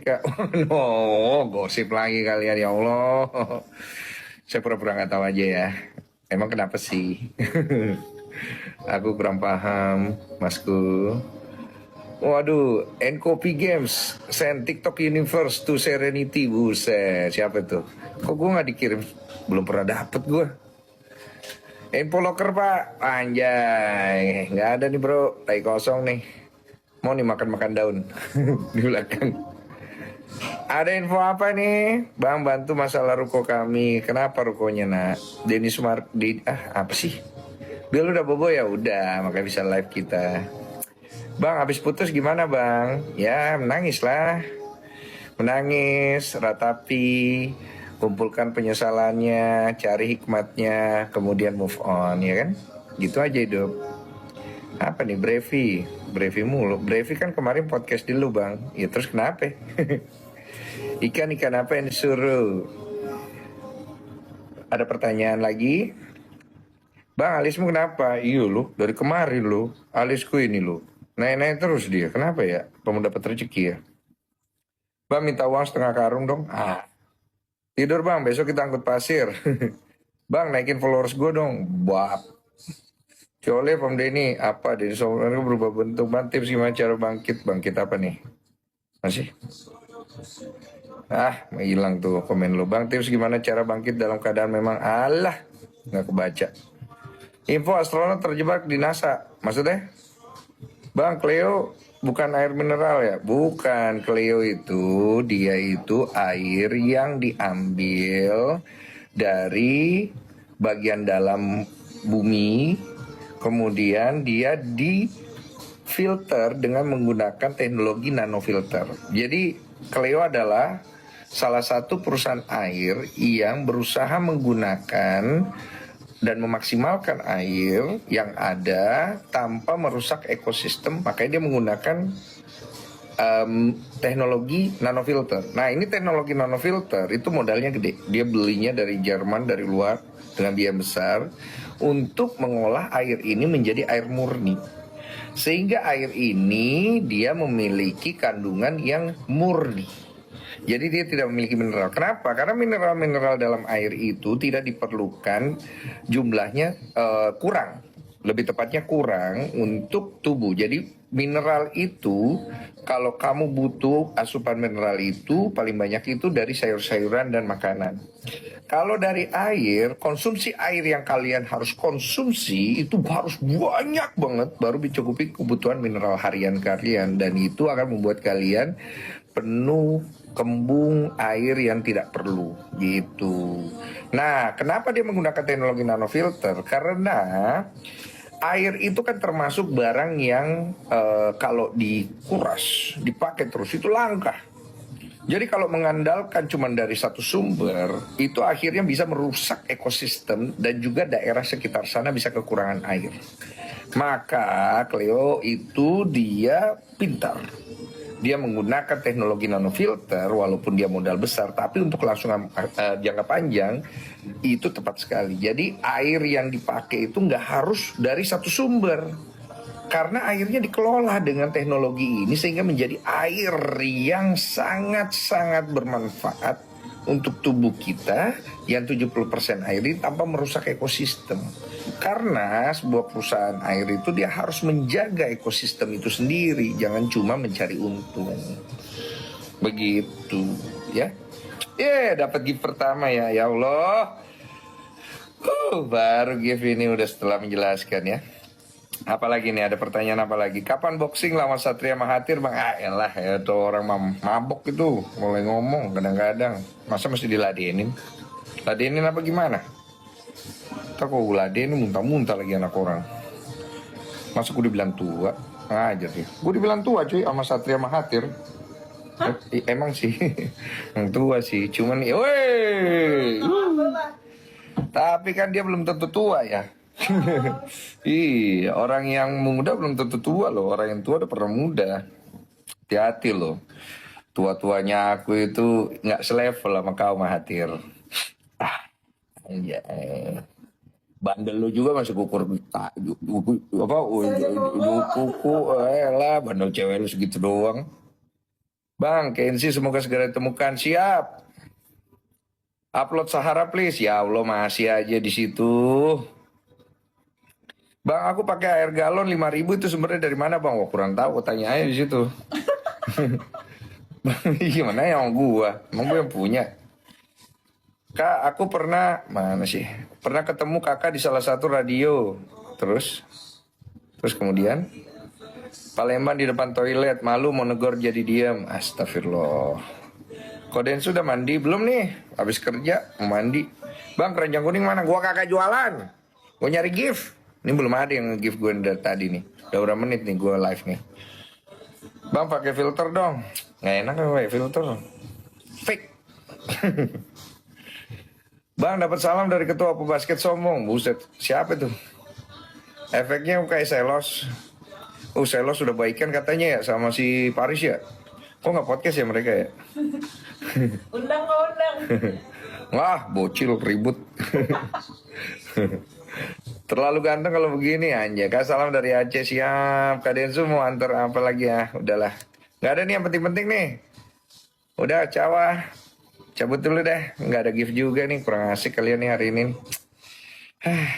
Amerika. No, gosip lagi kalian ya Allah. Saya pura-pura nggak tahu aja ya. Emang kenapa sih? Aku kurang paham, Masku. Waduh, Encopy Games send TikTok Universe to Serenity. Buset, siapa tuh? Kok gue nggak dikirim? Belum pernah dapet gue. Info locker pak, anjay, nggak ada nih bro, tai kosong nih. Mau nih makan-makan daun di belakang. Ada info apa nih? Bang bantu masalah ruko kami. Kenapa rukonya nak? Denny Sumardi, apa sih? Biar udah bobo ya udah, makanya bisa live kita. Bang habis putus gimana bang? Ya menangis lah. Menangis, ratapi, kumpulkan penyesalannya, cari hikmatnya, kemudian move on ya kan? Gitu aja hidup. Apa nih Brevi mulu. Brevi kan kemarin podcast dulu bang. Ya terus kenapa? Ikan apa yang disuruh? Ada pertanyaan lagi? Bang alismu kenapa? Iya lu, dari kemarin lu, alisku ini lu. Naik-naik terus dia, kenapa ya? Kamu dapat rezeki ya? Bang minta uang setengah karung dong. Tidur bang, besok kita angkut pasir. Bang naikin followers gue dong. Bap. Cole Pom Denny, apa Denny soalnya berubah bentuk. Bang tips gimana cara bangkit apa nih? Masih? Hilang tuh komen lu. Bang tips gimana cara bangkit dalam keadaan memang nggak kebaca. Info astronot terjebak di NASA. Maksudnya? Bang Cleo bukan air mineral ya? Bukan, Cleo itu dia itu air yang diambil dari bagian dalam bumi, kemudian dia difilter dengan menggunakan teknologi nanofilter. Jadi Cleo adalah salah satu perusahaan air yang berusaha menggunakan dan memaksimalkan air yang ada tanpa merusak ekosistem. Makanya dia menggunakan teknologi nanofilter. Nah ini teknologi nanofilter itu modalnya gede. Dia belinya dari Jerman, dari luar dengan biaya besar untuk mengolah air ini menjadi air murni. Sehingga air ini dia memiliki kandungan yang murni. Jadi dia tidak memiliki mineral. Kenapa? Karena mineral-mineral dalam air itu tidak diperlukan, jumlahnya kurang. Lebih tepatnya kurang untuk tubuh. Jadi mineral itu, kalau kamu butuh asupan mineral itu, paling banyak itu dari sayur-sayuran dan makanan. Kalau dari air, konsumsi air yang kalian harus konsumsi itu harus banyak banget baru mencukupi kebutuhan mineral harian kalian. Dan itu akan membuat kalian penuh kembung air yang tidak perlu gitu. Nah, kenapa dia menggunakan teknologi nanofilter? Karena air itu kan termasuk barang yang kalau dikuras, dipakai terus itu langka. Jadi kalau mengandalkan cuma dari satu sumber, itu akhirnya bisa merusak ekosistem dan juga daerah sekitar sana bisa kekurangan air. Maka Cleo itu dia pintar. Dia menggunakan teknologi nanofilter walaupun dia modal besar, tapi untuk langsung jangka panjang itu tepat sekali. Jadi air yang dipakai itu nggak harus dari satu sumber. Karena airnya dikelola dengan teknologi ini sehingga menjadi air yang sangat-sangat bermanfaat untuk tubuh kita yang 70% air ini tanpa merusak ekosistem. Karena sebuah perusahaan air itu dia harus menjaga ekosistem itu sendiri, jangan cuma mencari untung. Begitu ya. Dapat gift pertama ya Allah. Baru gift ini udah setelah menjelaskan ya. Apalagi nih, ada pertanyaan apa lagi? Kapan boxing lawan Satria Mahathir bang? Elah ya tuh orang mabok itu mulai ngomong kadang-kadang. Masa mesti diladenin? Ladenin apa gimana? Tak kok ladenin muntah-muntah lagi anak orang. Masa gue dibilang tua? Ngajar sih. Gue dibilang tua cuy sama Satria Mahathir. Emang sih yang tua sih. Cuman tapi kan dia belum tentu tua ya. Iya, orang yang muda belum tentu tua loh. Orang yang tua udah pernah muda. Hati-hati loh. Tua-tuanya aku itu nggak selevel sama kau Mahathir. Iya. Bandel lu juga masih kukur kuku lah bandel cewek lu segitu doang. Bang, Kenzi semoga segera ditemukan. Siap. Upload Sahara please. Ya Allah, masih aja di situ. Bang, aku pakai air galon 5.000 itu sumbernya dari mana, Bang? Wah, kurang tahu, tanya aja di situ. Bang, gimana yang gua? Emang gua yang punya. Kak, aku pernah mana sih? Pernah ketemu kakak di salah satu radio. Terus kemudian Palembang di depan toilet, malu mau negor jadi diam. Astagfirullah. Koden sudah mandi belum nih? Habis kerja mau mandi. Bang, keranjang kuning mana? Gua kakak jualan. Gua nyari gift. Ini belum ada yang gift gue dari tadi nih. Udah berapa menit nih gue live nih. Bang, pakai filter dong. Nggak enak ya pakai filter. Fake. Bang, dapat salam dari ketua pebasket sombong. Buset, siapa tuh? Efeknya kayak Selos. Oh, Selos sudah baikan katanya ya sama si Paris ya. Kok nggak podcast ya mereka ya? Undang nggak undang? Wah, bocil ribut. Terlalu ganteng kalau begini anjay. Kak, salam dari Aceh. Siap. Kak Densu mau antar apa lagi ya? Udahlah. Nggak ada nih yang penting-penting nih. Udah, cawa. Cabut dulu deh. Nggak ada gift juga nih. Kurang asik kalian nih hari ini.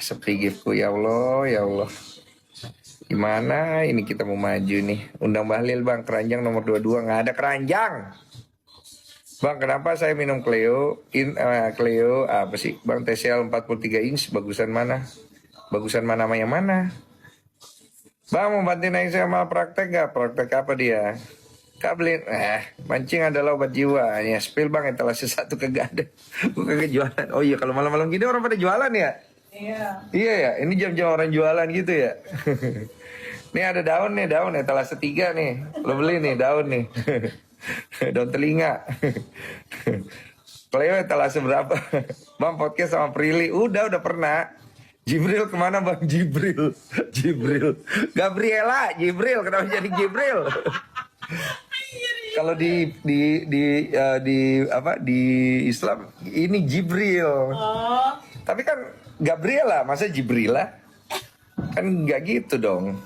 Sepi giftku ya Allah, ya Allah. Gimana ini kita mau maju nih? Undang Bahlil bang, keranjang nomor 22. Nggak ada keranjang. Bang, kenapa saya minum Cleo? Cleo apa sih? Bang, TCL 43 inch bagusan mana? Bagusan mana sama yang mana? Bang, mau bantuin naik saya sama praktek gak? Praktek apa dia? Kak beli, mancing adalah obat jiwa. Ya, spill bang, etalase satu kagak ada. Bukan kejualan. Oh iya, kalau malam-malam gini orang pada jualan ya? Iya. Iya ya, ini jam-jam orang jualan gitu ya. Nih ada daun nih, daun etalase 3 nih. Lo beli nih daun nih. Daun telinga. Cleo etalase berapa? Bang, podcast sama Prilly. Udah pernah. Jibril kemana bang? Jibril. Gabriela, Jibril. Kenapa jadi Jibril? Kalau di Islam ini Jibril. Oh. Tapi kan Gabriela, masa Jibrila? Kan nggak gitu dong.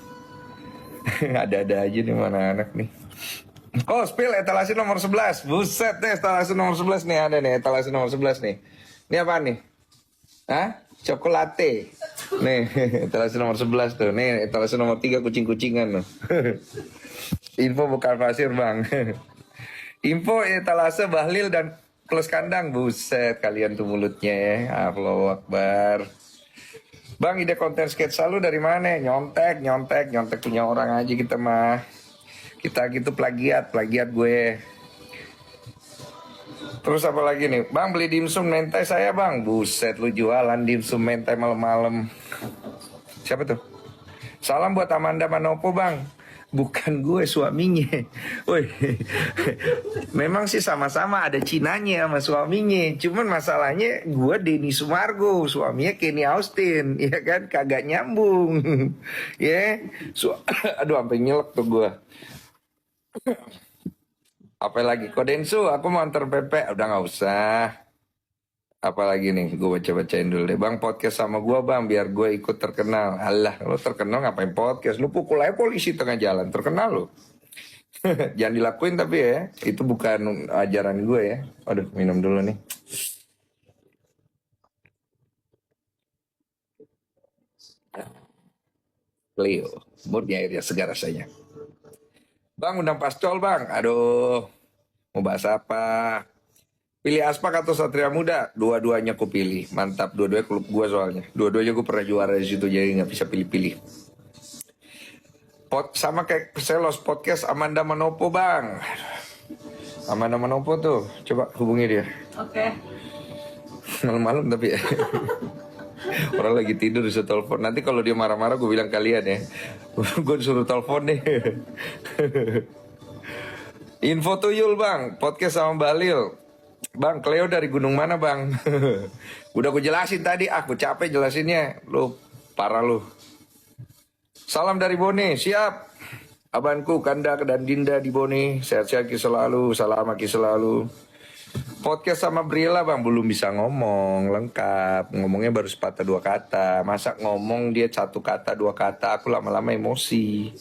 Ada-ada aja nih mana anak nih. Oh, spill etalase nomor 11. Buset deh, etalase nomor 11 nih ada nih, etalase nomor 11 nih. Ini apa nih? Hah? Cokolate. Nih, etalase nomor 11 tuh. Nih, etalase nomor 3 kucing-kucingan tuh. Info bukan pasir, Bang. Info etalase Bahlil dan Plus kandang. Buset, kalian tuh mulutnya ya. Allahu Akbar. Bang, ide konten sketsa lu dari mana? Nyontek punya orang aja kita mah. Kita gitu plagiat gue. Terus apa lagi nih? Bang, beli dimsum mentai saya bang. Buset, lu jualan dimsum mentai malam-malam. Siapa tuh? Salam buat Amanda Manopo bang. Bukan gue suaminya. Woi, memang sih sama-sama ada Cinanya sama suaminya. Cuman masalahnya gue Denny Sumargo, suaminya Kenny Austin, ya kan kagak nyambung. Ya, aduh sampai nyelek tuh gue. Apa lagi? Kodensu, aku mau antar Pepe. Udah nggak usah. Apalagi nih, gue baca-bacain dulu deh. Bang, podcast sama gue bang, biar gue ikut terkenal. Alah, lo terkenal ngapain podcast? Lu pukul aja polisi tengah jalan, terkenal lo. Jangan dilakuin tapi ya, itu bukan ajaran gue ya. Aduh, minum dulu nih. Leo, moodnya airnya segar rasanya. Bang, undang Pascol bang. Aduh, mau bahas apa? Pilih Aspak atau Satria Muda? Dua-duanya aku pilih. Mantap, dua-duanya klub gue soalnya. Dua-duanya gue pernah juara di situ, jadi nggak bisa pilih-pilih. Sama kayak Selos podcast Amanda Manopo bang. Amanda Manopo tuh, coba hubungi dia. Oke. Malam-malam tapi ya. Orang lagi tidur bisa telepon. Nanti kalau dia marah-marah gue bilang kalian ya. Gue disuruh telepon nih. Info tuyul bang, podcast sama Bahlil. Bang, Cleo dari gunung mana bang? Udah gue jelasin tadi, aku capek jelasinnya. Lu, parah lu. Salam dari Bone, siap. Abanku, Kanda dan Dinda di Bone. Sehat-sehat selalu, salam selalu. Podcast sama Brila bang, belum bisa ngomong lengkap. Ngomongnya baru sepatah 2 kata. Masa ngomong dia 1 kata 2 kata, aku lama-lama emosi.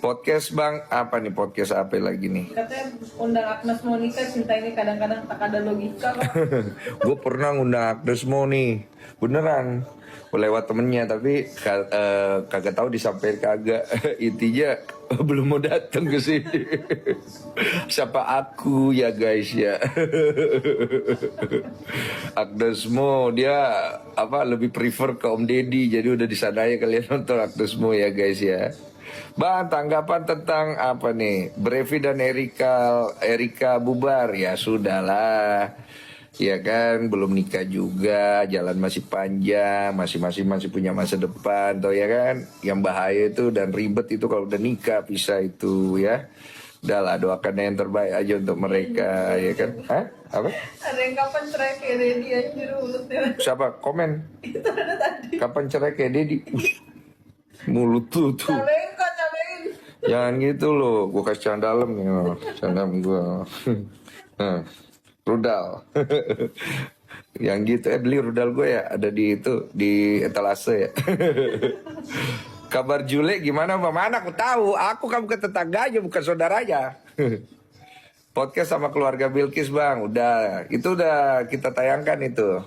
Podcast bang, apa nih podcast apa lagi nih? Katanya undang Agnes Monica, cinta ini kadang-kadang tak ada logika kok. Gue pernah ngundang Agnes Mo nih, beneran. Lewat temennya, tapi kagak tahu disampaikan kagak. Intinya belum mau datang ke sini. Siapa aku ya guys ya. Agnes Mo dia apa lebih prefer ke Om Deddy, jadi udah di sana ya kalian nonton Agnes Mo ya guys ya. Bang, tanggapan tentang apa nih? Brevi dan Erika bubar ya sudahlah. Ya kan, belum nikah juga, jalan masih panjang, masih punya masa depan, toh ya kan. Yang bahaya itu dan ribet itu kalau udah nikah pisah itu ya. Udahlah doakan yang terbaik aja untuk mereka ya kan. Hah? Apa? Ada yang kapan cerai kayak Dedi anjir mulutnya. Siapa? Komen. Itu ada tadi. Kapan cerai kayak Dedi? Mulut tuh. Cabain kok, cabain. Jangan gitu loh, gue kasih canda dalam nih, canda dalam gue. Rudal. Yang gitu, beli rudal gue ya, ada di itu, di etalase ya. Kabar Jule gimana Mbak? Mana aku tahu, aku kamu ke tetangganya bukan saudaranya. Podcast sama keluarga Bilkis bang, udah, itu udah kita tayangkan itu.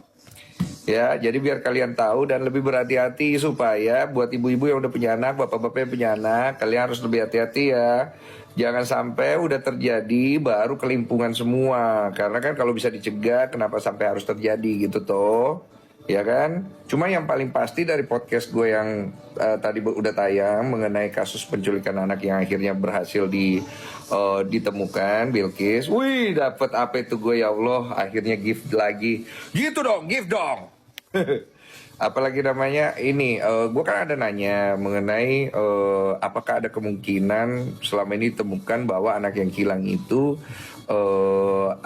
Ya, jadi biar kalian tahu dan lebih berhati-hati supaya buat ibu-ibu yang udah punya anak, bapak-bapak yang punya anak, kalian harus lebih hati-hati ya. Jangan sampai udah terjadi baru kelimpungan semua. Karena kan kalau bisa dicegah, kenapa sampai harus terjadi gitu toh? Ya kan? Cuma yang paling pasti dari podcast gue yang tadi udah tayang mengenai kasus penculikan anak yang akhirnya berhasil ditemukan Bilkis. Wih, dapat apa itu gue ya Allah, akhirnya gift lagi. Gitu dong, gift dong. Apalagi namanya ini, gue kan ada nanya mengenai apakah ada kemungkinan selama ini ditemukan bahwa anak yang hilang itu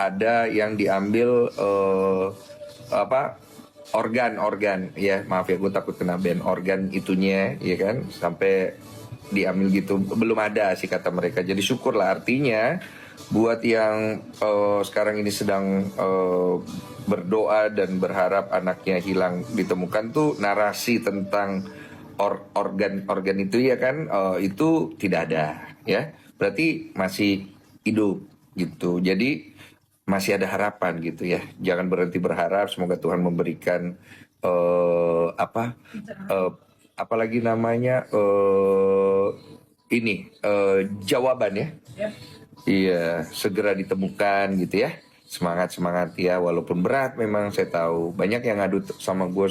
ada yang diambil organ ya, maaf ya gue takut kena ban, organ itunya ya kan, sampai diambil gitu belum ada sih kata mereka. Jadi syukurlah, artinya buat yang sekarang ini sedang berdoa dan berharap anaknya hilang ditemukan tuh narasi tentang organ itu ya kan, itu tidak ada ya, berarti masih hidup gitu. Jadi masih ada harapan gitu ya, jangan berhenti berharap, semoga Tuhan memberikan apalagi namanya jawaban ya. Yep. Iya, segera ditemukan gitu ya. Semangat ya, walaupun berat memang saya tahu. Banyak yang ngadu sama gue